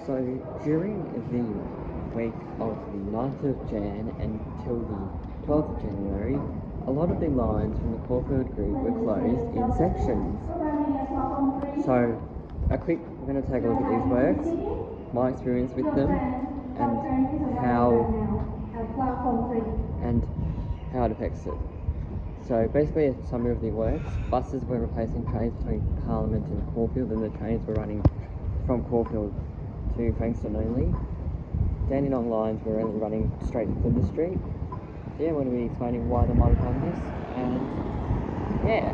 So during the week of the 9th of Jan until the 12th of January, a lot of the lines from the Caulfield group were closed in sections. So we're going to take a look at these works, my experience with them, and how it affects it. So basically a summary of the works. Buses were replacing trains between Parliament and Caulfield, and the trains were running from Caulfield to Frankston only. Dandenong lines were only running straight to Flinders Street. So yeah, we're going to be explaining why they might have done this, and yeah.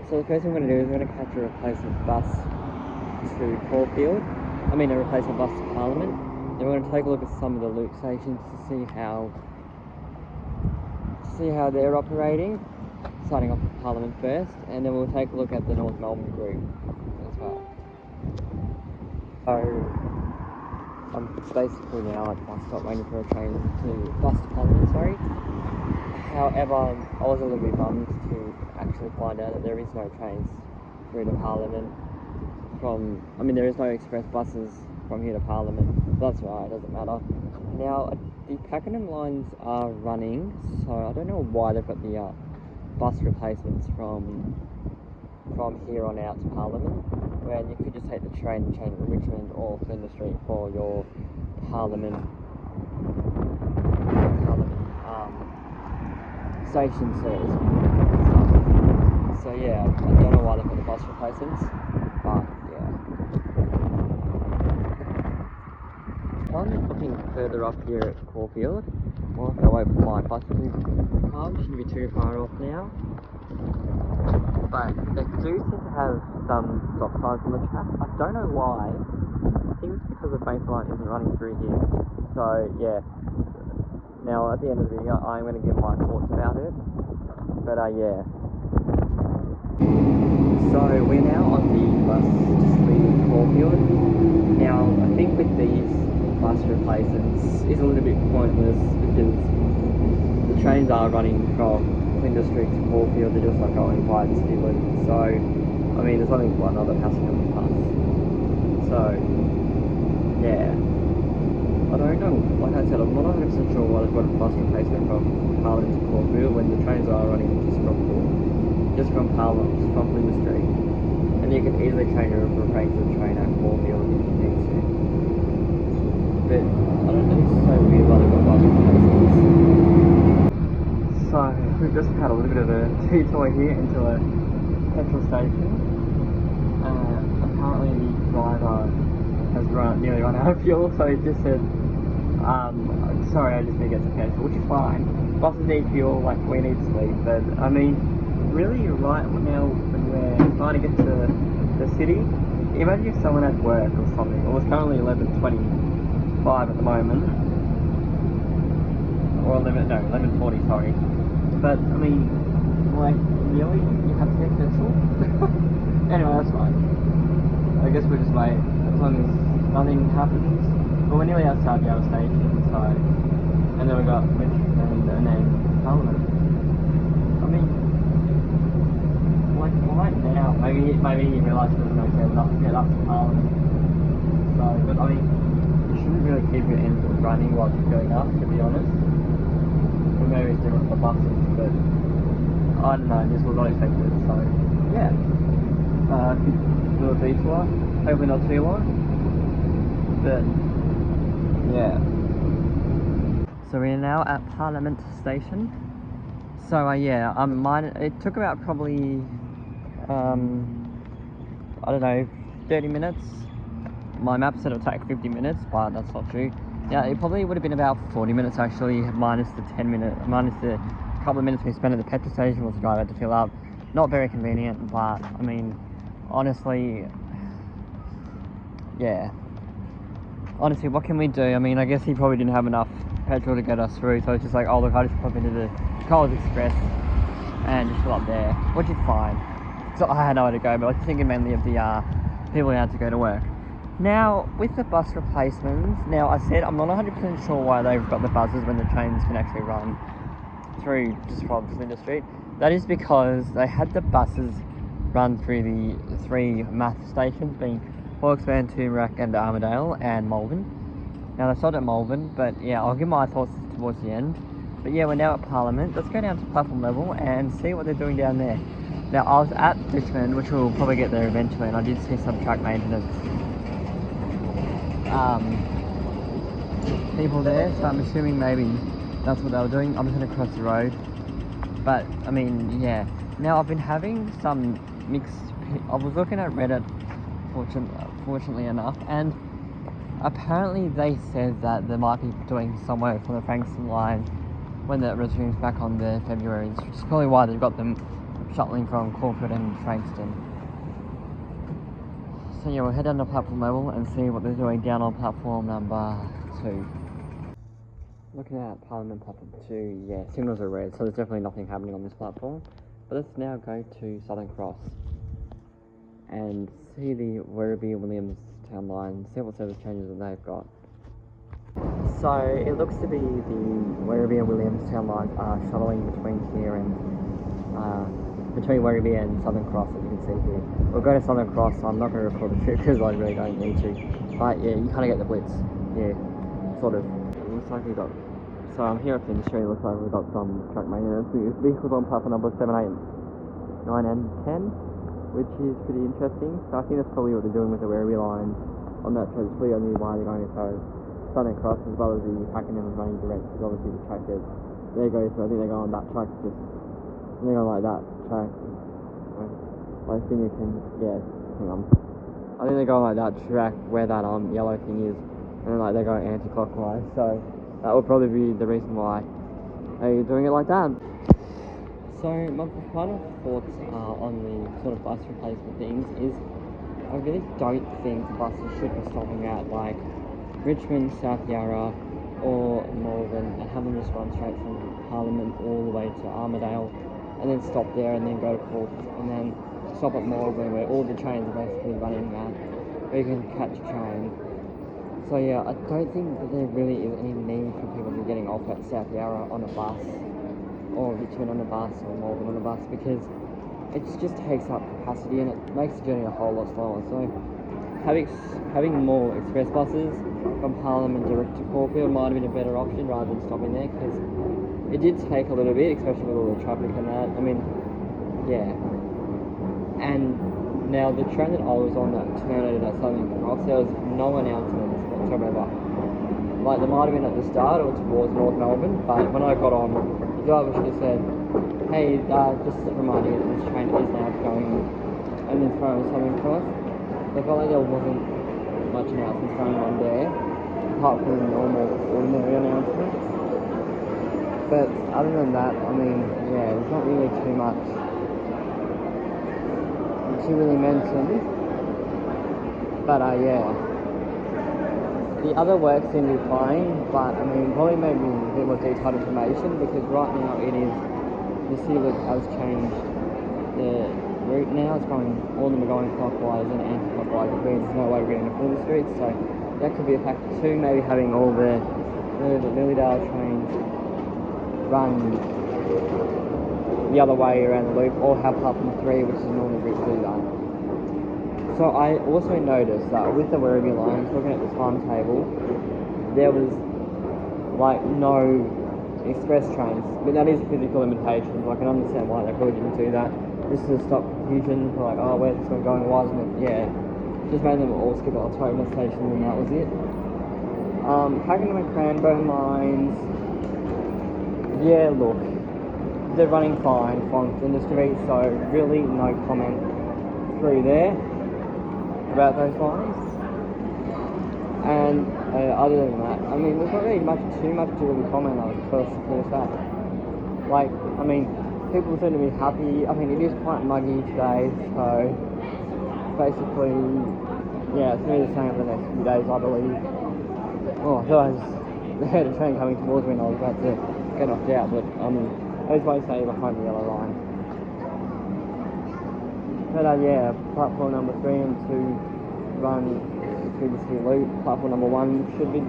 So the first thing we're going to do is we're going to catch a replacement bus to Caulfield. a replacement bus to Parliament. Then we're going to take a look at some of the loop stations to see how they're operating, starting off with Parliament first, and then we'll take a look at the North Melbourne group as well. So I'm basically now at the bus stop waiting for a train to bus to Parliament, However, I was a little bit bummed to actually find out that there is no trains through to Parliament there is no express buses from here to Parliament, but that's right, it doesn't matter. Now, the Pakenham lines are running, so I don't know why they've got the bus replacements from here on out to Parliament, where you could just take the train and change to Richmond or Flinders Street for your Parliament station service. So yeah, I don't know why they've got the bus replacements, but yeah. I'm looking further up here at Caulfield. Well, if I wait for my bus to come, shouldn't be too far off now. But they do seem to have some stop signs on the track. I don't know why. I think it's because the Frankston line isn't running through here. So yeah. Now at the end of the video, I'm going to give my thoughts about it. But yeah. So we're now on the bus just leaving Caulfield. Now I think with these bus replacements is a little bit pointless because the trains are running from Flinders Street to Caulfield. They're just like going by the city limits. So there's only one other passenger on the bus. So yeah, I don't know. Like I said, I'm not 100% sure why they've got a bus replacement from Parliament to Caulfield when the trains are running just from Parliament, from Flinders Street. And you can easily change over for a Frankston train at Caulfield if you need to. But I don't know, it's so weird why they've got bus replacements. So we've just had a little bit of a detour here into a petrol station. Apparently the driver has nearly run out of fuel, so he just said, sorry, I just need to get some petrol, which is fine. Buses need fuel, like we need sleep, but really right now when we're trying to get to the city, imagine if someone had work or something. It was currently 11:25 at the moment, or 11:40, sorry. But really, you have to get petrol? Anyway, that's fine. I guess we'll just wait as long as nothing happens. But we're nearly outside the station, so, and then we got Richmond and then Parliament. Right now, maybe you realise there's no get up to Parliament. So, but you shouldn't really keep your engine running while you're going up, to be honest. Or maybe it's different for buses, but I don't know, this was unexpected, so yeah. Little detour, hopefully not too long, but yeah. So we're now at Parliament Station. So it took about probably 30 minutes. My map said it would take 50 minutes, but that's not true. Yeah, it probably would have been about 40 minutes actually, minus the couple of minutes we spent at the petrol station while the driver had to fill up. Not very convenient, but honestly, yeah. Honestly, what can we do? I guess he probably didn't have enough petrol to get us through, so it's just like, oh look, I just pop into the Coles Express and just fill up there, which is fine. So I had nowhere to go, but I was thinking mainly of the people who had to go to work. Now, with the bus replacements, now I said I'm not 100% sure why they've got the buses when the trains can actually run through just from Flinders Street. That is because they had the buses run through the 3 math stations, being Hawkesbury, Turmeric and Armadale and Malvern. Now they stopped at Malvern, but yeah, I'll give my thoughts towards the end. But yeah, we're now at Parliament. Let's go down to platform level and see what they're doing down there. Now I was at Richmond, which we'll probably get there eventually, and I did see some track maintenance people there, so I'm assuming maybe that's what they were doing. I'm just gonna cross the road. But I mean, yeah. Now I've been having some mixed. I was looking at Reddit, fortunately enough, and apparently they said that they might be doing some work for the Frankston line when that resumes back on the February, which is probably why they've got them shuttling from Caulfield and Frankston. So yeah, we'll head down to platform level and see what they're doing down on platform number 2. Looking at Parliament platform 2, yeah, signals are red, so there's definitely nothing happening on this platform. But let's now go to Southern Cross and see the Werribee Williams town line, see what service changes that they've got. So it looks to be the Werribee and Williams town lines are shuttling between here and between Werribee and Southern Cross, as you can see here. We'll go to Southern Cross, so I'm not going to record the trip because I really don't need to. But yeah, you kind of get the blitz. Yeah, sort of. It looks like we got. So I'm here at Flynn Street. It looks like we've got some truck maintenance vehicles on platform number 7, 8, 9 and 10, which is pretty interesting. So I think that's probably what they're doing with the Werribee line on that track. It's probably only why they're going as far as Southern Cross, as well as the Pakenham is running direct, because obviously the track is there goes. So I think they go on that track, just they're going like that track. I think you can, yeah, hang on. I think they're going like that track where that yellow thing is, and then like they're going anti-clockwise. So that would probably be the reason why they're doing it like that. So my final thoughts on the sort of bus replacement things is I really don't think the buses should be stopping at like Richmond, South Yarra or Malvern and have them just run straight from Parliament all the way to Armadale and then stop there and then go to Cork and then stop at Malvern where all the trains are basically running at where you can catch a train. So yeah, I don't think that there really is any need for people to be getting off at South Yarra on a bus or Richmond on a bus or Malvern on a bus because it just takes up capacity and it makes the journey a whole lot slower. So having more express buses from Parliament direct to Caulfield might have been a better option rather than stopping there because it did take a little bit, especially with all the traffic and that. I mean, yeah. And now the train that I was on that terminated at Southern Cross, there was no announcements whatsoever. Like there might have been at the start or towards North Melbourne, but when I got on, the driver should have said, hey, just a reminder, this train is now going and then from Southern Cross. So I felt like there wasn't much announcements going on there, apart from the normal ordinary announcements. But other than that, I mean, yeah, there's not really too much to really mention. But yeah. The other work seemed to be fine, but I mean, probably maybe a bit more detailed information because right now it is, the city look has changed the route now. It's going, all of them are going clockwise and anti-clockwise, which means there's no way we're getting to full the streets, so that could be a factor too. Maybe having all the Lilydale trains run the other way around the loop or have platform 3, which is the normal route to do that. So I also noticed that with the Werribee lines, looking at the timetable, there was like no express trains, but that is physical limitations. I can understand why they probably didn't do that. Just to stop confusion, for like, oh, where's this one going? Why isn't it? Yeah, just made them all skip at the Tottenham station, and that was it. Pakenham and Cranbourne lines, yeah, look, they're running fine from industry, so really no comment through there about those lines. And other than that, I mean, there's not really too much to really comment on first that. Like, I mean, people seem to be happy. I mean, it is quite muggy today, so basically, yeah, it's going to be the same for the next few days, I believe. Oh, I thought I heard a train coming towards me and I was about to get knocked out, but I was about to say behind the yellow line. But yeah, platform number 3 and 2 run through the city loop. Platform number 1 should be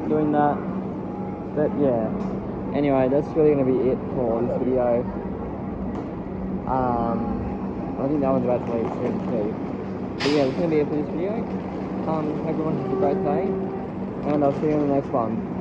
doing that. But yeah, anyway, that's really going to be it for this video. I think that one's about to leave soon too. But yeah, that's going to be it for this video. Hope everyone has a great day, and I'll see you in the next one.